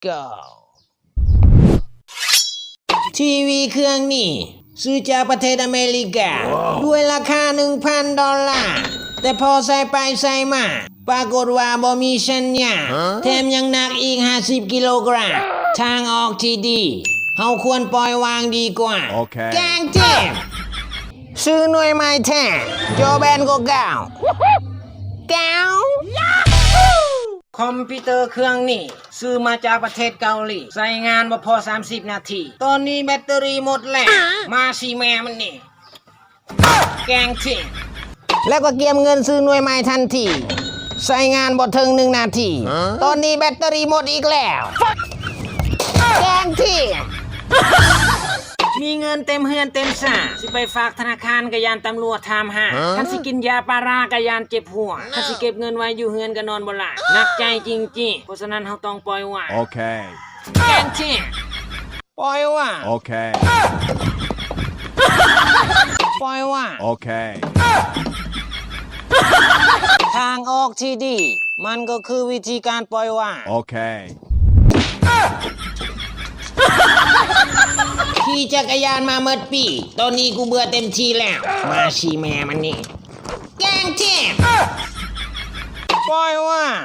go ทีวีเครื่องนี้ซื้อจากประเทศอเมริกาด้วยราคา $1,000 แต่พอใส่ไปใส่มาปรากฏว่าบ่มีสัญญาณแถมยังหนักอีก50กิโลกรัมทางออกที่ดีเฮาควรปล่อยวางดีกว่าแกงเจ็บซื้อหน่วยไม้แท้จอแบนก็เก่าคอมพิวเตอร์เครื่องนี้ซื้อมาจากประเทศเกาหลีใช้งานบ่พอ30นาทีตอนนี้แบตเตอรี่หมดแล้วมาสิแม่มันนี่แกงเจ็บแล้วก็เก็บเงินซื้อหน่วยไม้ทันทีใช้งานบ่ถึง1นาทีตอนนี้แบตเตอรี่หมดอีกแล้วแกงเจ็บมีเงินเต็มเฮือนเต็มซ่าสิไปฝากธนาคารกะยานตำรวจถามหาคันสิกินยาปารากะยานเจ็บหัวคันสิเก็บเงินไว้อยู่เฮือนก็นอนบ่หลับหนักใจจริงๆเพราะฉะนั้นเฮาต้องปล่อยวางแกงเจ็บปล่อยวางปล่อยวางทางออกที่ดีมันก็คือวิธีการปล่อยวางขี่จักรยานมาเมื่อปีตอนนี้กูเบื่อเต็มทีแล้วมาชีแม่มันนี่แกงเจ็บปล่อยว่าง